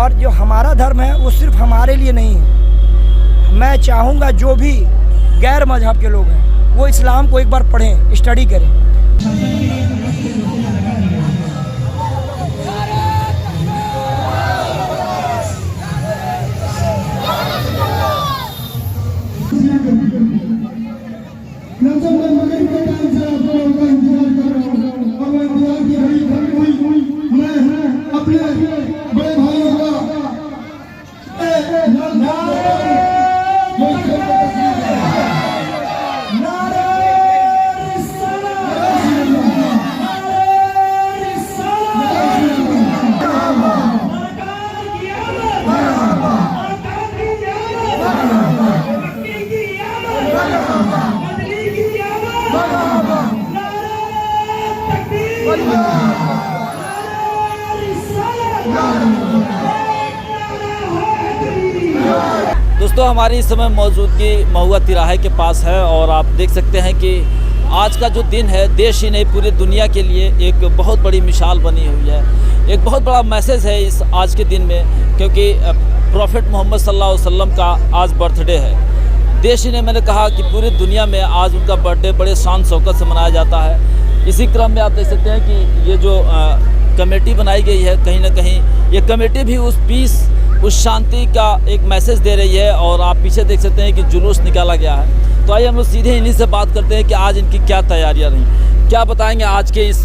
और जो हमारा धर्म है वो सिर्फ हमारे लिए नहीं है। मैं चाहूँगा जो भी गैर मजहब के लोग हैं वो इस्लाम को एक बार पढ़ें, स्टडी करें। दोस्तों, हमारी इस समय मौजूदगी महुआ तिराहे के पास है और आप देख सकते हैं कि आज का जो दिन है देश ही नहीं पूरी दुनिया के लिए एक बहुत बड़ी मिसाल बनी हुई है। एक बहुत बड़ा मैसेज है इस आज के दिन में, क्योंकि प्रॉफिट मोहम्मद सल्लल्लाहु अलैहि वसल्लम का आज बर्थडे है। देश ही ने, मैंने कहा कि पूरी दुनिया में आज उनका बर्थडे बड़े शान शौकत से मनाया जाता है। इसी क्रम में आप देख सकते हैं कि ये जो कमेटी बनाई गई है, कहीं ना कहीं ये कमेटी भी उस पीस, उस शांति का एक मैसेज दे रही है। और आप पीछे देख सकते हैं कि जुलूस निकाला गया है। तो आइए हम लोग सीधे इन्हीं से बात करते हैं कि आज इनकी क्या तैयारियां रहीं, क्या बताएंगे आज के इस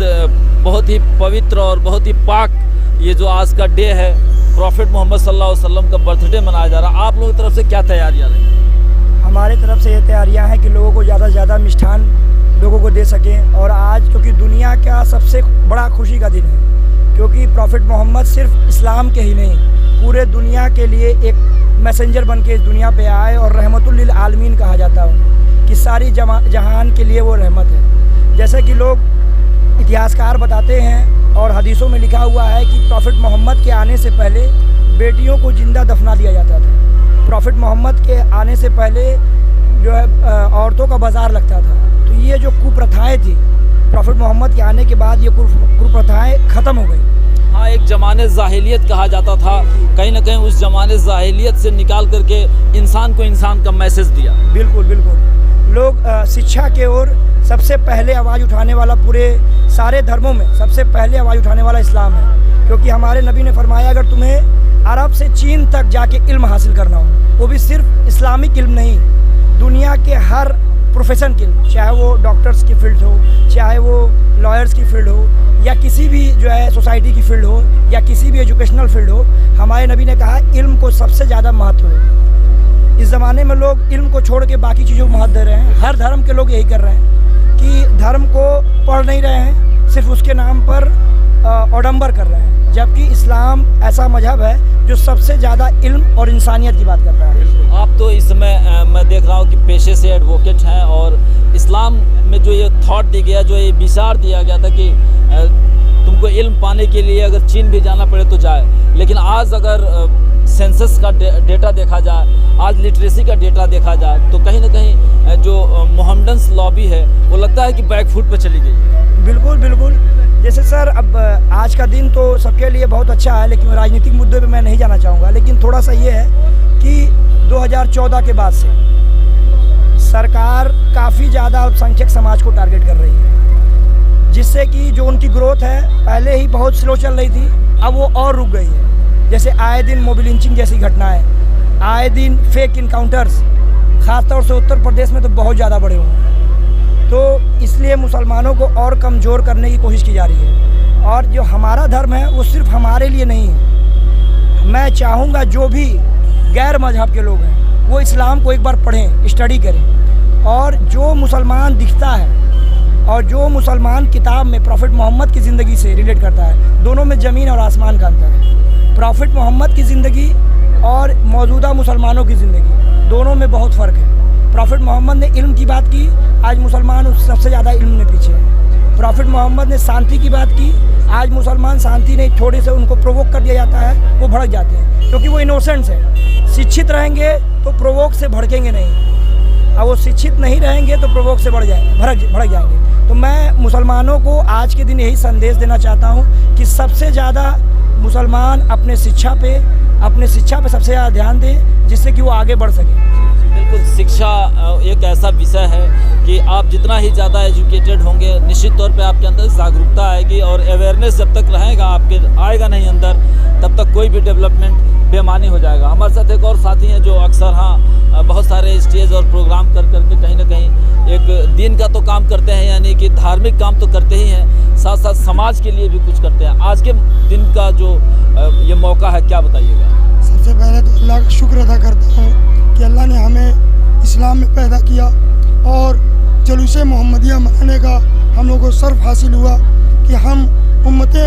बहुत ही पवित्र और बहुत ही पाक ये जो आज का डे है, प्रॉफिट मोहम्मद सल्लल्लाहु अलैहि वसल्लम का बर्थडे मनाया जा रहा है। आप लोगों की तरफ से क्या तैयारियाँ रहीं? हमारी तरफ से ये तैयारियां हैं कि लोगों को ज़्यादा से ज़्यादा मिष्ठान लोगों को दे सकें। और आज क्योंकि दुनिया का सबसे बड़ा खुशी का दिन है, क्योंकि प्रॉफिट मोहम्मद सिर्फ इस्लाम के ही नहीं पूरे दुनिया के लिए एक मैसेंजर बन के इस दुनिया पे आए और रहमतुल लिल आलमीन कहा जाता है कि सारी जहान के लिए वो रहमत है। जैसे कि लोग इतिहासकार बताते हैं और हदीसों में लिखा हुआ है कि प्रॉफिट मोहम्मद के आने से पहले बेटियों को जिंदा दफना दिया जाता था। प्रॉफिट मोहम्मद के आने से पहले जो है औरतों का बाज़ार लगता था। तो ये जो कुप्रथाएँ थी, प्रॉफिट मोहम्मद के आने के बाद ये कुप्रथाएँ ख़त्म हो गई। हाँ, एक ज़माने जाहिलियत कहा जाता था, कहीं ना कहीं उस ज़माने जाहिलियत से निकाल करके इंसान को इंसान का मैसेज दिया। बिल्कुल बिल्कुल। लोग शिक्षा के ओर सबसे पहले आवाज़ उठाने वाला, पूरे सारे धर्मों में सबसे पहले आवाज़ उठाने वाला इस्लाम है। क्योंकि हमारे नबी ने फरमाया अगर तुम्हें अरब से चीन तक जाके इल्म हासिल करना हो, वो भी सिर्फ इस्लामिक इल्म नहीं, दुनिया के हर प्रोफेशन के इल्म, चाहे वो डॉक्टर्स की फील्ड हो, चाहे वो लॉयर्स की फील्ड हो, या किसी भी जो है सोसाइटी की फील्ड हो, या किसी भी एजुकेशनल फील्ड हो, हमारे नबी ने कहा इल्म को सबसे ज़्यादा महत्व है। इस ज़माने में लोग इल्म को छोड़ के बाकी चीज़ों को महत्व दे रहे हैं। हर धर्म के लोग यही कर रहे हैं कि धर्म को पढ़ नहीं रहे हैं, सिर्फ उसके नाम पर आडंबर कर रहे हैं। जबकि इस्लाम ऐसा मजहब है जो सबसे ज़्यादा इल्म और इंसानियत की बात करता है। आप तो इस समय मैं देख रहा हूँ कि पेशे से एडवोकेट हैं और इस्लाम में जो ये थॉट दिया गया, जो ये विचार दिया गया था कि तुमको इल्म पाने के लिए अगर चीन भी जाना पड़े तो जाए। लेकिन आज अगर सेंसस का डेटा देखा जाए, आज लिटरेसी का डेटा देखा जाए, तो कहीं ना कहीं जो मोहम्मडन्स लॉबी है वो लगता है कि बैक फुट पर चली गई। बिल्कुल बिल्कुल। जैसे सर, अब आज का दिन तो सबके लिए बहुत अच्छा है, लेकिन राजनीतिक मुद्दे पे मैं नहीं जाना चाहूँगा। लेकिन थोड़ा सा ये है कि 2014 के बाद से सरकार काफ़ी ज़्यादा अल्पसंख्यक समाज को टारगेट कर रही है, जिससे कि जो उनकी ग्रोथ है पहले ही बहुत स्लो चल रही थी, अब वो और रुक गई है। जैसे आए दिन मोबी लिंचिंग जैसी घटनाएं, आए दिन फेक इनकाउंटर्स, ख़ासतौर से उत्तर प्रदेश में तो बहुत ज़्यादा बढ़े हुए हैं। तो इसलिए मुसलमानों को और कमज़ोर करने की कोशिश की जा रही है। और जो हमारा धर्म है वो सिर्फ हमारे लिए नहीं है। मैं चाहूँगा जो भी गैर मजहब के लोग हैं वो इस्लाम को एक बार पढ़ें, स्टडी करें। और जो मुसलमान दिखता है और जो मुसलमान किताब में प्रॉफिट मोहम्मद की ज़िंदगी से रिलेट करता है, दोनों में ज़मीन और आसमान का अंतर है। प्रॉफिट मोहम्मद की ज़िंदगी और मौजूदा मुसलमानों की ज़िंदगी, दोनों में बहुत फ़र्क है। प्रॉफिट मोहम्मद ने इल्म की बात की, आज मुसलमान उस सबसे ज़्यादा इल्म में पीछे हैं। प्रॉफिट मोहम्मद ने शांति की बात की, आज मुसलमान शांति नहीं, थोड़े से उनको प्रोवोक कर दिया जाता है, वो भड़क जाते हैं, क्योंकि वो इनोसेंट्स हैं। शिक्षित रहेंगे तो प्रोवोक से भड़केंगे नहीं, और वो शिक्षित नहीं रहेंगे तो प्रोवोक से भड़क जाएंगे। तो मैं मुसलमानों को आज के दिन यही संदेश देना चाहता हूँ कि सबसे ज़्यादा मुसलमान अपने शिक्षा पे अपने शिक्षा पे सबसे ज़्यादा ध्यान दें, जिससे कि वो आगे बढ़ सकें। बिल्कुल, शिक्षा एक ऐसा विषय है कि आप जितना ही ज़्यादा एजुकेटेड होंगे, निश्चित तौर पे आपके अंदर जागरूकता आएगी, और अवेयरनेस जब तक रहेगा आपके आएगा नहीं अंदर, तब तक कोई भी डेवलपमेंट बेमानी हो जाएगा। हमारे साथ एक और साथी हैं जो अक्सर बहुत सारे स्टेज और प्रोग्राम कर करके कहीं ना कहीं एक दिन का तो काम करते हैं, यानी कि धार्मिक काम तो करते ही हैं, साथ साथ समाज के लिए भी कुछ करते हैं। आज के दिन का जो ये मौका है, क्या बताइएगा? सबसे पहले तो अल्लाह का शुक्र अदा करता हूँ कि अल्लाह ने हमें इस्लाम में पैदा किया और जुलूस मोहम्मदिया मनाने का हम लोगों को शर्फ हासिल हुआ कि हम उम्मत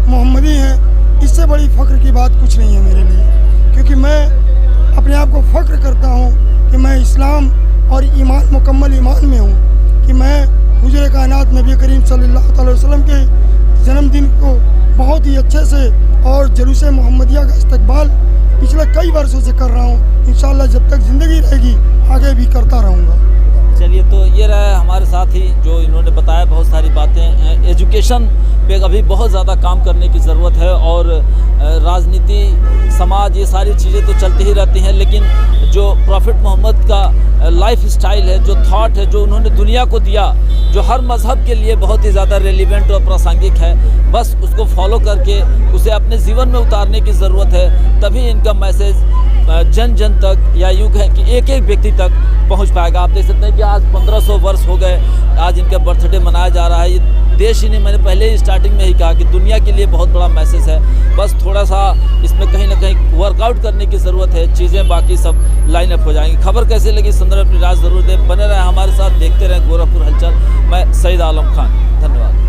मोहम्मदी हैं। इससे बड़ी फ़ख्र की बात कुछ नहीं है मेरे लिए, क्योंकि मैं अपने आप को फ़ख्र करता हूँ कि मैं इस्लाम और ईमान मुकम्मल ईमान में हूँ, कि मैं हुज़ूर कायनात नबी करीम सल्लल्लाहु अलैहि वसल्लम के जन्मदिन को बहुत ही अच्छे से और जुलूस मोहम्मदिया का इस्तकबाल पिछले कई वर्षों से कर रहा हूँ। इंशाअल्लाह जब तक ज़िंदगी रहेगी आगे भी करता रहूँगा। चलिए, तो ये रहा हमारे साथ ही जो इन्होंने बताया बहुत सारी बातें। एजुकेशन पे अभी बहुत ज़्यादा काम करने की ज़रूरत है, और राजनीति, समाज, ये सारी चीज़ें तो चलती ही रहती हैं, लेकिन जो प्रॉफिट मोहम्मद का लाइफ स्टाइल है, जो थॉट है, जो उन्होंने दुनिया को दिया, जो हर मज़हब के लिए बहुत ही ज़्यादा रेलिवेंट और प्रासंगिक है, बस उसको फॉलो करके उसे अपने जीवन में उतारने की ज़रूरत है। तभी इनका मैसेज जन जन तक, या यूँ कहें कि एक एक व्यक्ति तक पहुंच पाएगा। आप देख सकते हैं कि आज 1500 वर्ष हो गए, आज इनका बर्थडे मनाया जा रहा है। ये देश ही नहीं, मैंने पहले ही स्टार्टिंग में ही कहा कि दुनिया के लिए बहुत बड़ा मैसेज है। बस थोड़ा सा इसमें कहीं ना कहीं वर्कआउट करने की ज़रूरत है, चीज़ें बाकी सब लाइन अप हो जाएंगी। खबर कैसे लगी सुंदर अपनी राय ज़रूर दें, बने रहें हमारे साथ, देखते रहें गोरखपुर हलचल। मैं सईद आलम खान, धन्यवाद।